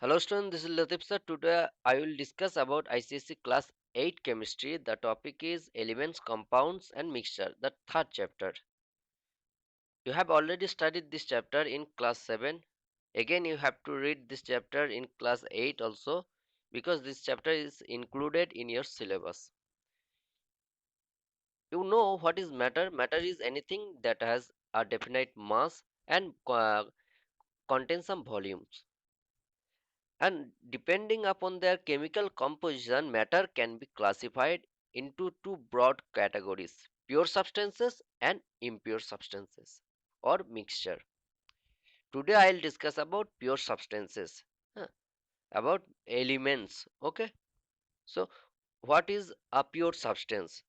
Hello students, this is Latif sir. Today I will discuss about ICSE class 8 chemistry. The topic is elements, compounds and mixture, the third chapter. You have already studied this chapter in class 7. Again you have to read this chapter in class 8 also because this chapter is included in your syllabus. You know what is matter? Matter is anything that has a definite mass and contains some volumes. And depending upon their chemical composition, matter can be classified into two broad categories: pure substances and impure substances or mixture. Today I'll discuss about pure substances, huh, about elements. Okay, so what is a pure substance?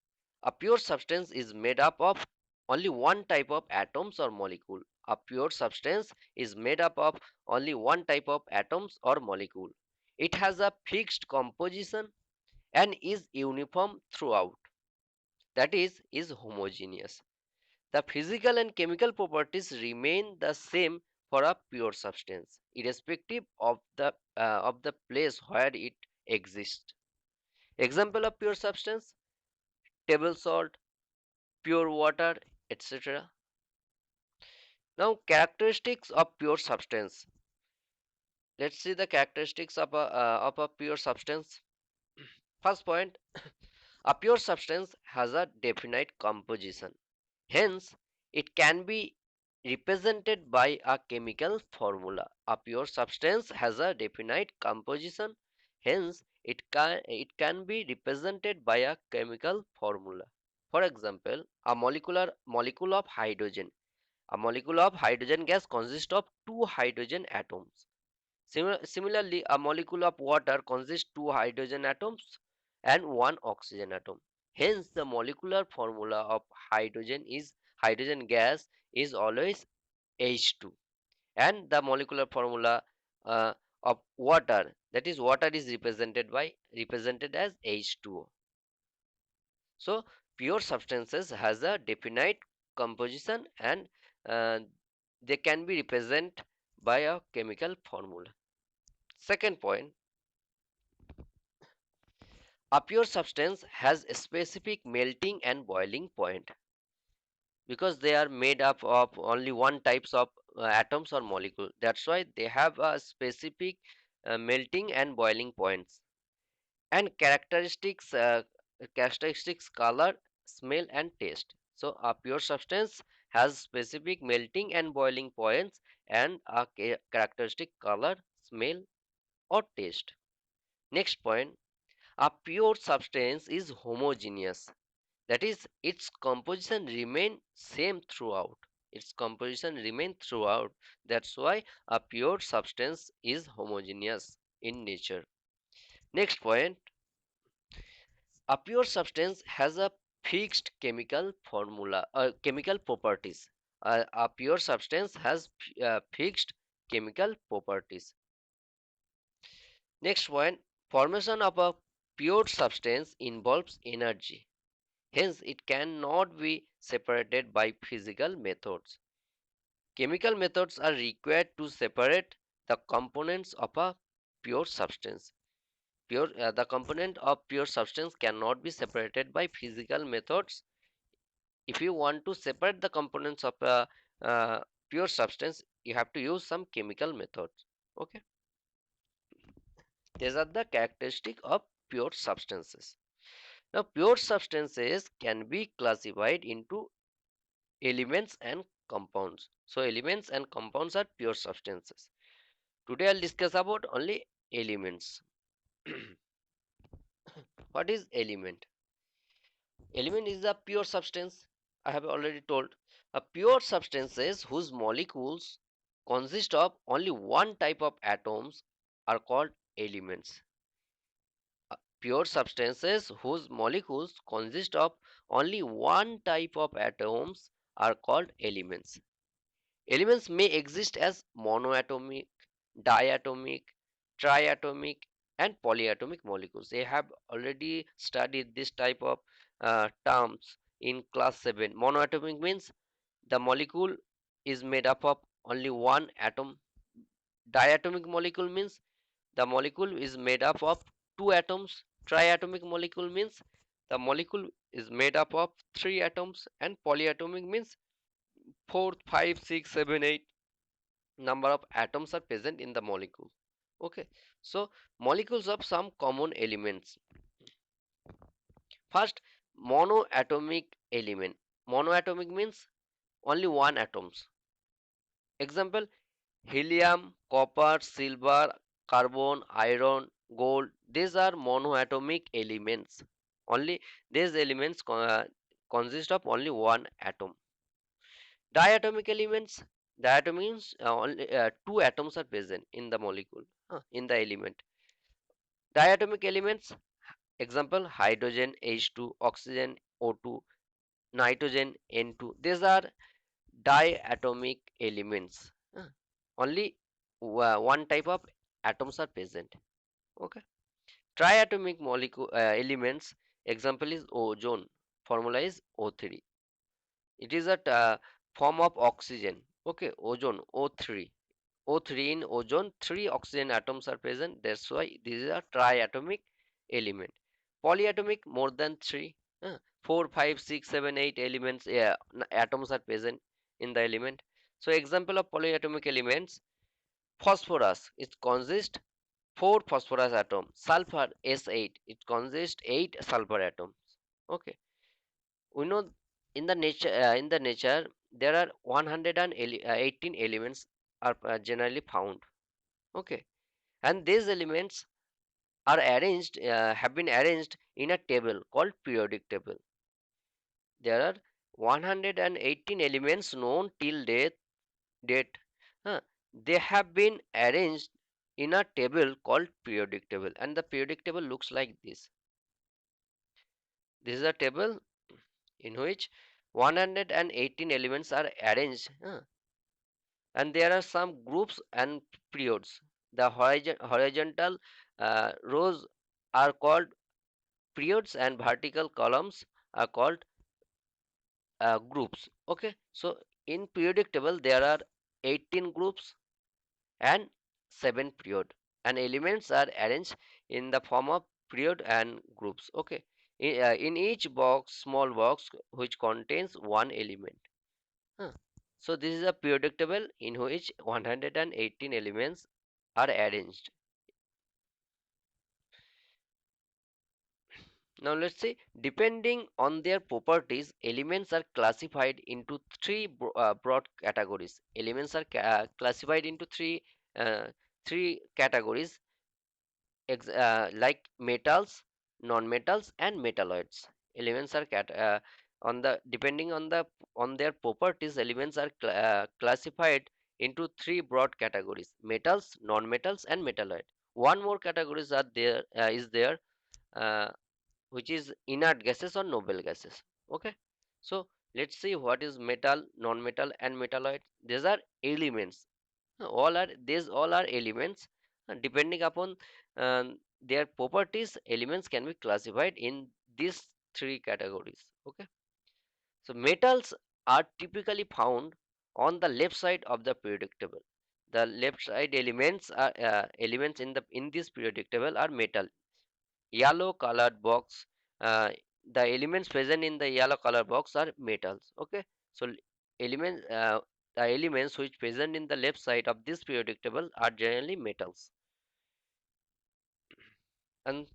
A pure substance is made up of only one type of atoms or molecule. A pure substance is made up of only one type of atoms or molecule. It has a fixed composition and is uniform throughout. That is homogeneous. The physical and chemical properties remain the same for a pure substance, irrespective of the place where it exists. Example of pure substance: table salt, pure water, etc. Now, characteristics of pure substance. Let's see the characteristics of a pure substance. First point, a pure substance has a definite composition. Hence, it can be represented by a chemical formula. A pure substance has a definite composition. Hence, it can be represented by a chemical formula. For example, a molecule of hydrogen. A molecule of hydrogen gas consists of two hydrogen atoms. Similarly, a molecule of water consists two hydrogen atoms and one oxygen atom. Hence, the molecular formula of hydrogen gas is always H2, and the molecular formula uh, of water, that is water, is represented as H2O. So, pure substances has a definite composition and uh, they can be represented by a chemical formula. Second point, a pure substance has a specific melting and boiling point because they are made up of only one types of atoms or molecule. That's why they have a specific melting and boiling points and characteristics: color, smell and taste. So a pure substance has specific melting and boiling points and a characteristic color, smell or taste. Next point, a pure substance is homogeneous. That is, its composition remain same throughout. Its composition remain throughout. That's why a pure substance is homogeneous in nature. Next point, a pure substance has a fixed chemical formula, chemical properties. A pure substance has fixed chemical properties. Next point, formation of a pure substance involves energy. Hence, it cannot be separated by physical methods. Chemical methods are required to separate the components of a pure substance. The component of pure substance cannot be separated by physical methods. If you want to separate the components of a pure substance, you have to use some chemical methods. Okay, these are the characteristics of pure substances. Now, pure substances can be classified into elements and compounds. So elements and compounds are pure substances. Today I'll discuss about only elements. What is element? Element is a pure substance. I have already told. A pure substances whose molecules consist of only one type of atoms are called elements. Pure substances whose molecules consist of only one type of atoms are called elements. Elements may exist as monoatomic, diatomic, triatomic, and polyatomic molecules. They have already studied this type of terms in class 7. Monoatomic means the molecule is made up of only one atom. Diatomic molecule means The molecule is made up of two atoms. Triatomic molecule means the molecule is made up of three atoms, and polyatomic means four, five, six, seven, eight number of atoms are present in the molecule. Okay, so molecules of some common elements. First, monoatomic element. Monoatomic means only one atoms. Example: helium, copper, silver, carbon, iron, gold. These are monoatomic elements. Only these elements consist of only one atom. Diatomic elements. Diatomic means only two atoms are present in the molecule, in the element. Diatomic elements. Example: hydrogen H2, oxygen O2, nitrogen N2. These are diatomic elements. Only one type of atoms are present. Okay. Triatomic molecule elements. Example is ozone. Formula is O3. It is a form of oxygen. Okay, ozone O3. O3 in ozone, three oxygen atoms are present. That's why this is a triatomic element. Polyatomic, more than three. Four, five, six, seven, eight elements, atoms are present in the element. So example of polyatomic elements: phosphorus, it consists four phosphorus atom. Sulfur S8, it consists eight sulfur atoms. Okay, we know in the nature there are 118 elements are generally found. Okay, and these elements are arranged have been arranged in a table called periodic table. There are 118 elements known till date. Huh. They have been arranged in a table called periodic table, and the periodic table looks like this. This is a table in which 118 elements are arranged, and there are some groups and periods. The horizontal rows are called periods, and vertical columns are called groups. Okay, so in periodic table there are 18 groups and 7 period, and elements are arranged in the form of period and groups. Okay, in each box, small box, which contains one element. Huh. So this is a periodic table in which 118 elements are arranged. Now let's say, depending on their properties, elements are classified into three broad categories. Elements are classified into uh, three categories, like metals, non-metals, and metalloids. Elements are on the depending on their properties. Elements are classified into three broad categories: metals, non-metals, and metalloid. One more categories are there is there, uh, which is inert gases or noble gases. Okay, so let's see what is metal, non-metal, and metalloid. These are elements. These all are elements. Depending upon their properties, elements can be classified in these three categories. Okay, so metals are typically found on the left side of the periodic table. The left side elements in this periodic table are metal. Yellow colored box, uh, the elements present in the yellow color box are metals. Okay, so elements the elements which present in the left side of this periodic table are generally metals, and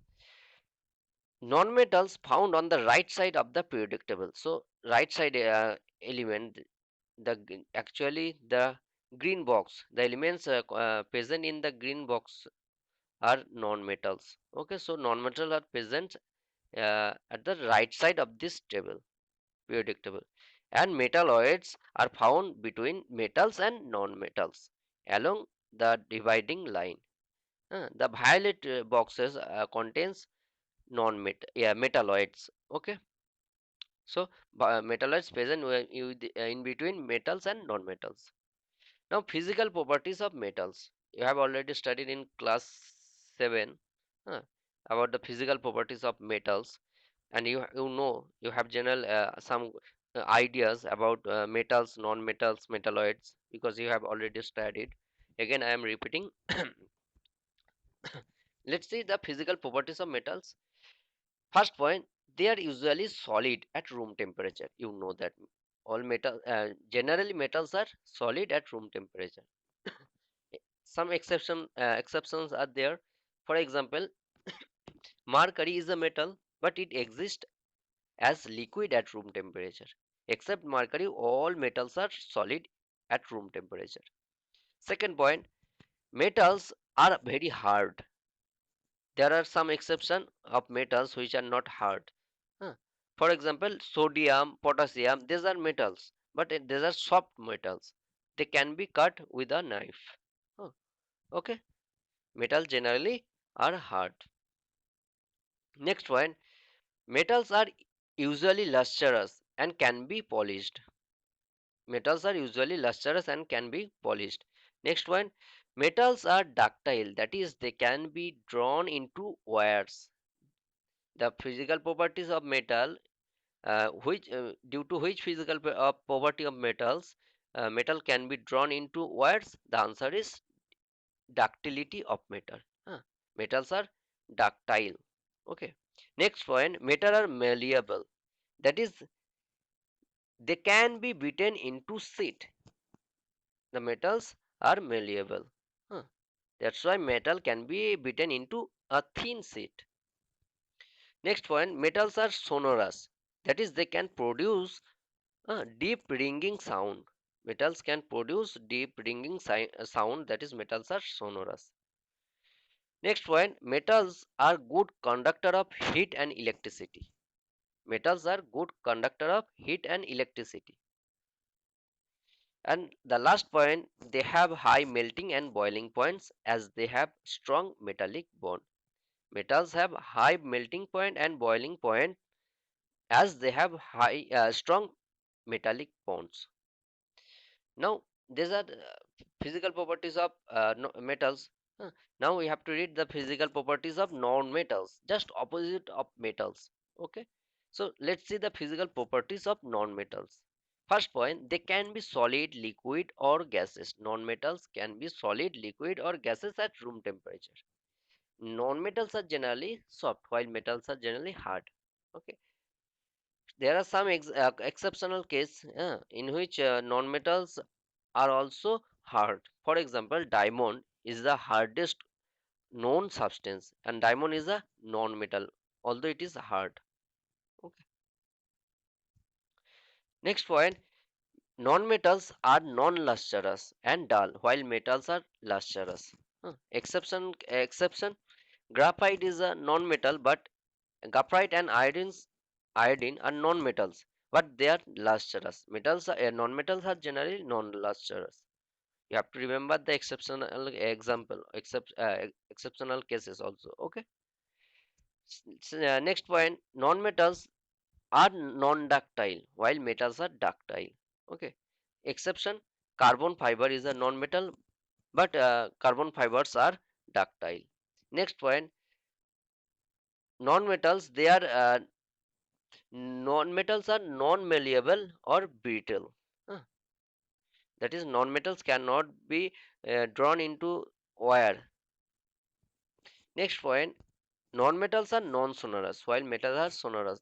non-metals found on the right side of the periodic table. So right side element, actually the green box, the elements present in the green box are non-metals. Okay, so non-metal are present at the right side of this table, periodic table, and metalloids are found between metals and non-metals along the dividing line. The violet boxes contains metalloids. Okay, so metalloids present in between metals and non-metals. Now, physical properties of metals. You have already studied in class 7 uh, about the physical properties of metals, and you know you have general some ideas about metals, non-metals, metalloids, because you have already studied. Again, I am repeating. Let's see the physical properties of metals. First point, they are usually solid at room temperature. You know that all generally metals are solid at room temperature. Some exceptions are there. For example, mercury is a metal, but it exists as liquid at room temperature. Except mercury, all metals are solid at room temperature. Second point, metals are very hard. There are some exceptions of metals which are not hard. Huh. For example, sodium, potassium, these are metals, but these are soft metals. They can be cut with a knife. Huh. Okay, metals generally are hard. Next one, metals are usually lustrous and can be polished. Metals are usually lustrous and can be polished. Next one, metals are ductile, that is, they can be drawn into wires. The physical properties of metal, which due to which property of metals, metal can be drawn into wires. The answer is ductility of metal. Huh. Metals are ductile. Okay. Next point, metal are malleable. That is, they can be beaten into sheet. The metals are malleable. Huh. That's why metal can be beaten into a thin sheet. Next point, metals are sonorous. That is, they can produce a deep ringing sound. Metals can produce deep ringing sound. That is, metals are sonorous. Next point, metals are good conductor of heat and electricity. Metals are good conductor of heat and electricity. And the last point, they have high melting and boiling points as they have strong metallic bond. Metals have high melting point and boiling point as they have strong metallic bonds. Now, these are physical properties of metals. Huh. Now we have to read the physical properties of non-metals, just opposite of metals. Okay. So let's see the physical properties of non-metals. First point, they can be solid, liquid, or gases. Non-metals can be solid, liquid, or gases at room temperature. Non-metals are generally soft, while metals are generally hard. Okay. There are some exceptional cases in which non-metals are also hard. For example, diamond is the hardest known substance, and diamond is a non-metal, although it is hard. Okay. Next point, non-metals are non-lustrous and dull, while metals are lustrous. Exception: graphite is a non-metal, but graphite and iodine are non-metals, but they are lustrous. Non-metals are generally non-lustrous. You have to remember the exceptional cases also. Okay. Next point, non-metals are non-ductile while metals are ductile. Okay. Exception, carbon fiber is a non-metal, but carbon fibers are ductile. Next point, non-metals they are non-metals are non-malleable or brittle. Huh. That is, non-metals cannot be drawn into wire. Next point, non-metals are non-sonorous while metals are sonorous.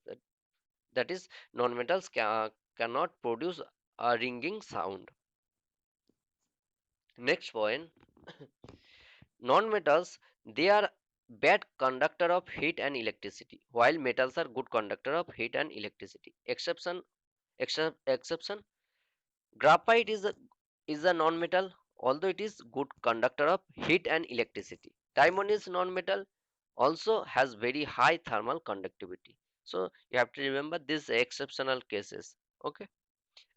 That is, non-metals cannot produce a ringing sound. Next point, non-metals they are bad conductor of heat and electricity while metals are good conductor of heat and electricity. Exception, graphite is a non-metal, although it is good conductor of heat and electricity. Diamond is non-metal, also has very high thermal conductivity. So you have to remember these exceptional cases. Okay.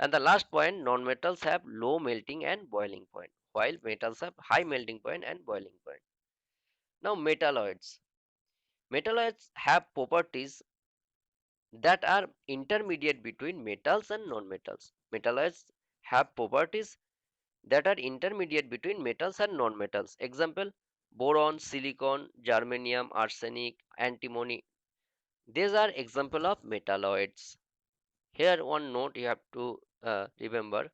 And the last point, non-metals have low melting and boiling point, while metals have high melting point and boiling point. Now metalloids. Metalloids have properties that are intermediate between metals and non-metals. Metalloids have properties that are intermediate between metals and non-metals. Example, boron, silicon, germanium, arsenic, antimony. These are example of metalloids. Here one note you have to remember.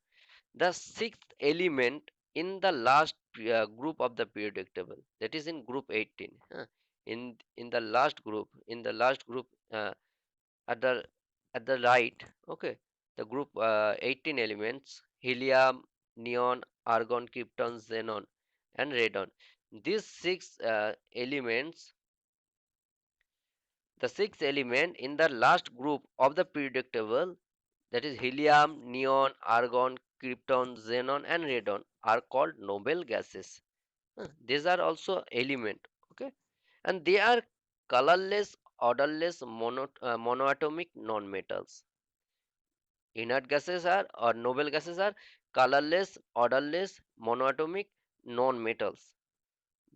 The sixth element in the last group of the periodic table, that is in group 18. In the last group, at the right, okay, the group 18 elements: helium, neon, argon, krypton, xenon, and radon. These six elements, the six element in the last group of the periodic table, that is helium, neon, argon, krypton, xenon, and radon, are called noble gases. These are also element, okay, and they are colorless, odorless, monoatomic non-metals. Inert gases are, or noble gases are, colorless, odorless, monoatomic non-metals.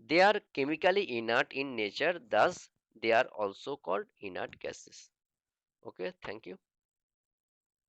They are chemically inert in nature, thus they are also called inert gases. Okay, thank you.